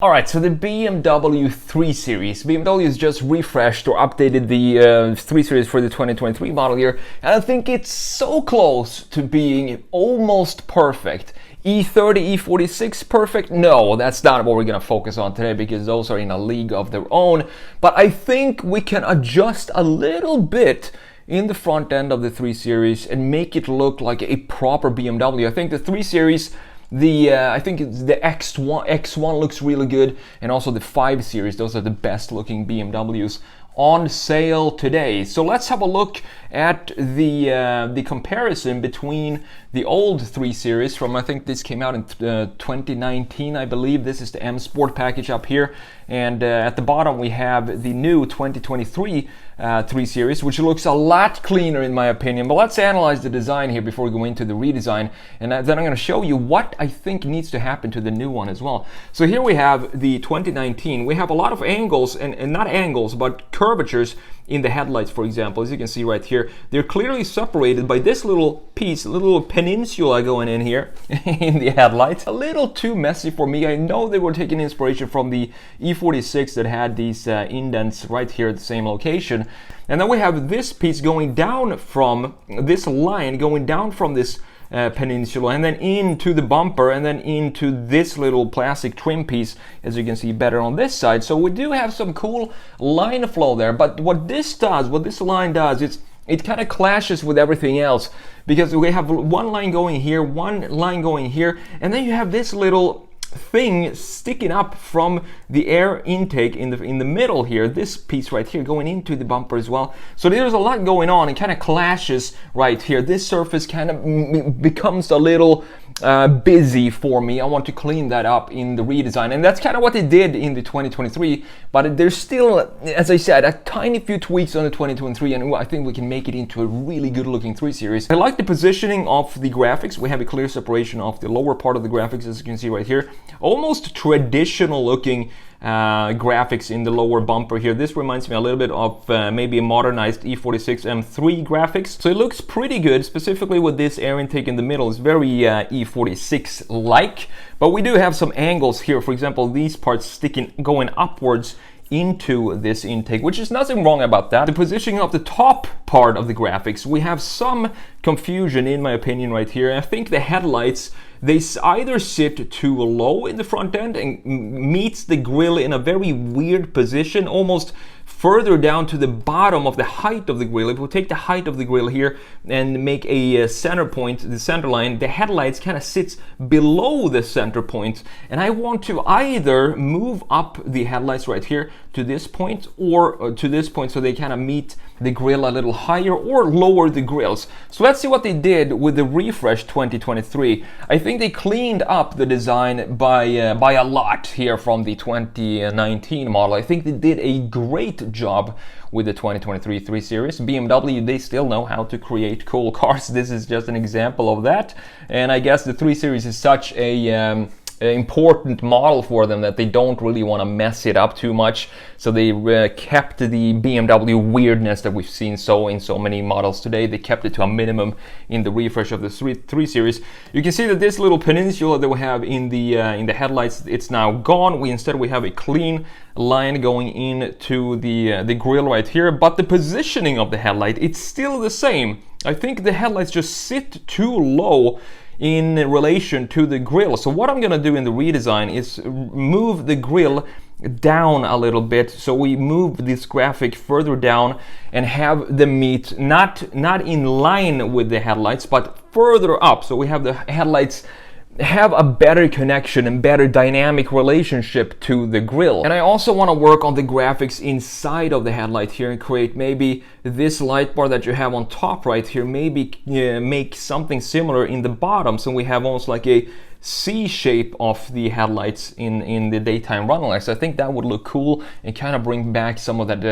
All right, so the BMW 3 Series. BMW has just refreshed or updated the 3 Series for the 2023 model year, and I think it's so close to being almost perfect. E30, E46 perfect? No, that's not what we're going to focus on today because those are in a league of their own. But I think we can adjust a little bit in the front end of the 3 Series and make it look like a proper BMW. I think the 3 Series, I think it's the X1 looks really good, and also the 5 Series. Those are the best looking BMWs on sale today. So let's have a look at the comparison between the old 3 Series from, I think this came out in 2019, I believe. This is the M Sport package up here, and at the bottom we have the new 2023 3 Series, which looks a lot cleaner in my opinion. But let's analyze the design here before we go into the redesign, and then I'm going to show you what I think needs to happen to the new one as well. So here we have the 2019. We have a lot of angles, and not angles, but curvatures in the headlights, for example. As you can see right here, they're clearly separated by this little piece, a little peninsula going in here in the headlights. A little too messy for me. I know they were taking inspiration from the E46 that had these indents right here at the same location. And then we have this piece going down from this line, going down from this peninsula, and then into the bumper, and then into this little plastic trim piece, as you can see better on this side. So we do have some cool line flow there, but what this line does, it kind of clashes with everything else, because we have one line going here, one line going here, and then you have this little thing sticking up from the air intake in the middle here, this piece right here going into the bumper as well. So there's a lot going on, and kind of clashes right here. This surface kind of becomes a little busy for me. I want to clean that up in the redesign, and that's kind of what they did in the 2023, but there's still, as I said, a tiny few tweaks on the 2023, and I think we can make it into a really good looking 3 Series. I like the positioning of the graphics. We have a clear separation of the lower part of the graphics, as you can see right here. Almost traditional looking graphics in the lower bumper here. This reminds me a little bit of maybe a modernized E46 M3 graphics. So it looks pretty good, specifically with this air intake in the middle. It's very E46-like, but we do have some angles here. For example, these parts going upwards into this intake, which is nothing wrong about that. The positioning of the top part of the graphics, we have some confusion in my opinion right here. I think the headlights, they either sit too low in the front end and meets the grille in a very weird position, almost further down to the bottom of the height of the grille. If we take the height of the grille here and make a center point, the center line, the headlights kind of sits below the center point, and I want to either move up the headlights right here to this point or to this point, so they kind of meet the grille a little higher, or lower the grills. So let's see what they did with the refresh 2023. I think they cleaned up the design by a lot here from the 2019 model. I think they did a great job with the 2023 3 Series. BMW, they still know how to create cool cars. This is just an example of that, and I guess the 3 Series is such a important model for them that they don't really want to mess it up too much. So they kept the BMW weirdness that we've seen in so many models today. They kept it to a minimum in the refresh of the 3 Series. You can see that this little peninsula that we have in the headlights, it's now gone. Instead we have a clean line going into the grille right here, but the positioning of the headlight, it's still the same. I think the headlights just sit too low in relation to the grille. So what I'm gonna do in the redesign is move the grille down a little bit. So we move this graphic further down and have them meet not in line with the headlights, but further up. So we have the headlights have a better connection and better dynamic relationship to the grille. And I also want to work on the graphics inside of the headlight here and create maybe this light bar that you have on top right here, maybe make something similar in the bottom, so we have almost like a C shape of the headlights in the daytime running lights. I think that would look cool and kind of bring back some of that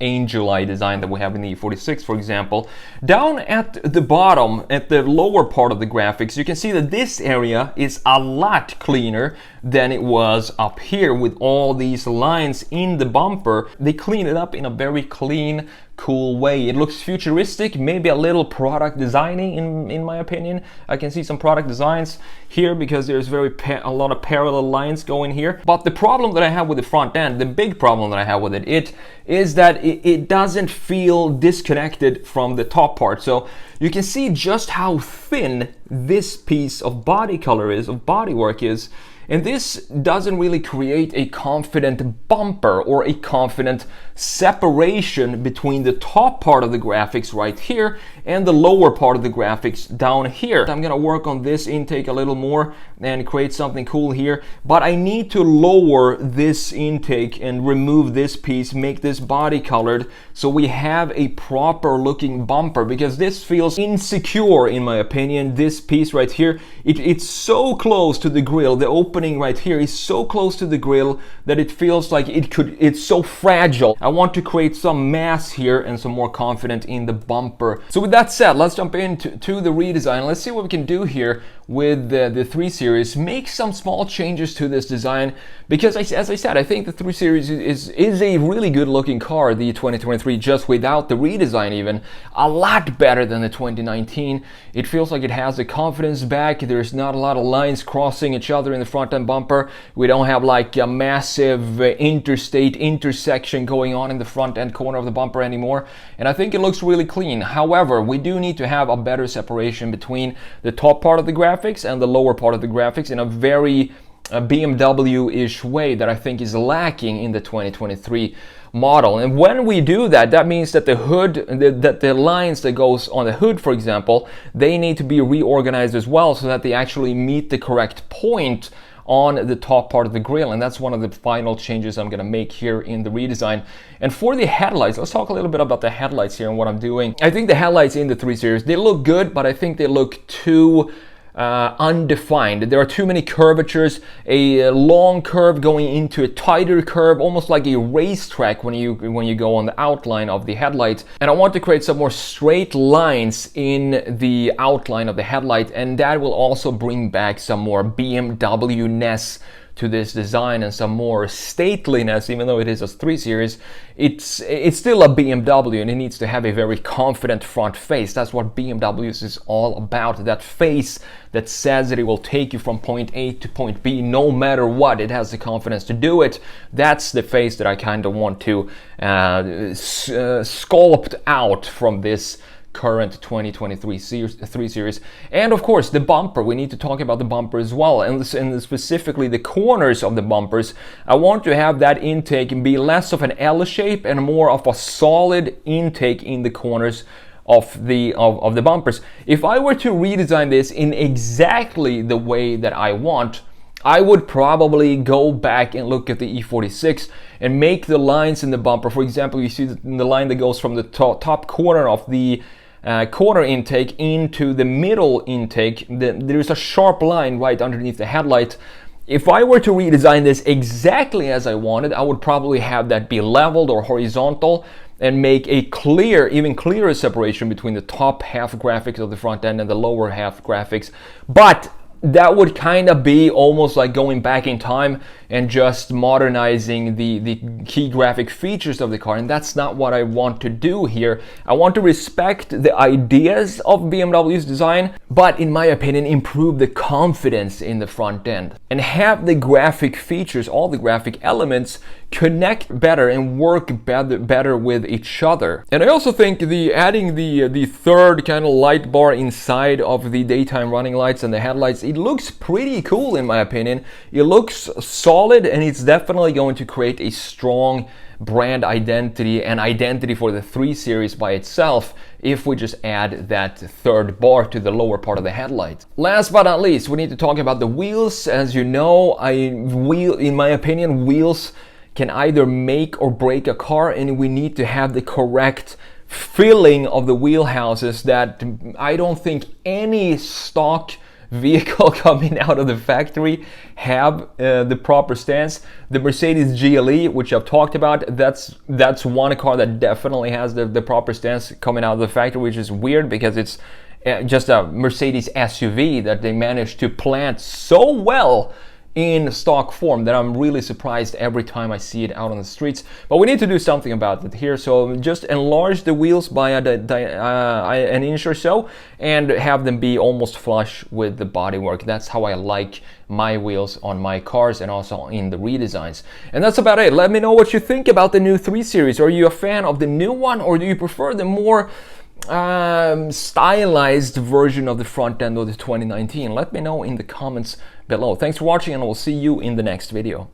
angel eye design that we have in the E46, for example. Down at the bottom, at the lower part of the graphics, you can see that this area is a lot cleaner than it was up here with all these lines in the bumper. They clean it up in a very clean, cool way. It looks futuristic, maybe a little product designing in my opinion. I can see some product designs here because there's a lot of parallel lines going here. But the problem that I have with the front end, the big problem that I have with it is that it doesn't feel disconnected from the top part. So you can see just how thin this piece of body color is, of bodywork is. And this doesn't really create a confident bumper or a confident separation between the top part of the graphics right here and the lower part of the graphics down here. I'm gonna work on this intake a little more and create something cool here, but I need to lower this intake and remove this piece, make this body colored so we have a proper looking bumper, because this feels insecure in my opinion. This piece right here, it's so close to the grille. The opening right here is so close to the grille that it feels like it's so fragile. I want to create some mass here and some more confidence in the bumper. So with that said, let's jump into the redesign. Let's see what we can do here with the 3 Series. Make some small changes to this design, because as I said, I think the 3 Series is a really good looking car, the 2023, just without the redesign. Even a lot better than the 2019. It feels like it has the confidence back. There's not a lot of lines crossing each other in the front end bumper. We don't have like a massive interstate intersection going on in the front end corner of the bumper anymore, and I think it looks really clean. However, we do need to have a better separation between the top part of the graphics and the lower part of the graphics in a very BMW-ish way that I think is lacking in the 2023 model. And when we do that, that means that the hood, that the lines that goes on the hood, for example, they need to be reorganized as well so that they actually meet the correct point on the top part of the grille. And that's one of the final changes I'm going to make here in the redesign. And for the headlights, let's talk a little bit about the headlights here and what I'm doing. I think the headlights in the 3 Series, they look good, but I think they look too undefined. There are too many curvatures, a long curve going into a tighter curve, almost like a racetrack when you go on the outline of the headlight. And I want to create some more straight lines in the outline of the headlight, and that will also bring back some more BMW-ness to this design and some more stateliness. Even though it is a 3 Series, it's still a BMW, and it needs to have a very confident front face. That's what BMWs is all about. That face that says that it will take you from point A to point B no matter what. It has the confidence to do it. That's the face that I kind of want to sculpt out from this current 2023 3 Series. And of course the bumper, we need to talk about the bumper as well, and specifically the corners of the bumpers. I want to have that intake be less of an L shape and more of a solid intake in the corners of the bumpers. If I were to redesign this in exactly the way that I want, I would probably go back and look at the E46 and make the lines in the bumper. For example, you see the line that goes from the top corner of the corner intake into the middle intake. There's a sharp line right underneath the headlight. If I were to redesign this exactly as I wanted, I would probably have that be leveled or horizontal and make a clear, even clearer separation between the top half graphics of the front end and the lower half graphics. But that would kind of be almost like going back in time and just modernizing the key graphic features of the car, and that's not what I want to do here. I want to respect the ideas of BMW's design, but in my opinion improve the confidence in the front end and have the graphic features, all the graphic elements, connect better and work better with each other. And I also think adding the third kind of light bar inside of the daytime running lights and the headlights, it looks pretty cool in my opinion. It looks solid, and it's definitely going to create a strong brand identity and identity for the 3 Series by itself if we just add that third bar to the lower part of the headlight. Last but not least, we need to talk about the wheels. As you know, in my opinion, wheels can either make or break a car, and we need to have the correct filling of the wheelhouses that I don't think any stock vehicle coming out of the factory have the proper stance. The Mercedes GLE, which I've talked about, that's one car that definitely has the proper stance coming out of the factory, which is weird because it's just a Mercedes SUV that they managed to plant so well in stock form that I'm really surprised every time I see it out on the streets. But we need to do something about it here. So just enlarge the wheels by an inch or so and have them be almost flush with the bodywork. That's how I like my wheels on my cars and also in the redesigns. And that's about it. Let me know what you think about the new 3 Series. Are you a fan of the new one, or do you prefer the more stylized version of the front end of the 2019? Let me know in the comments below. Thanks for watching, and we'll see you in the next video.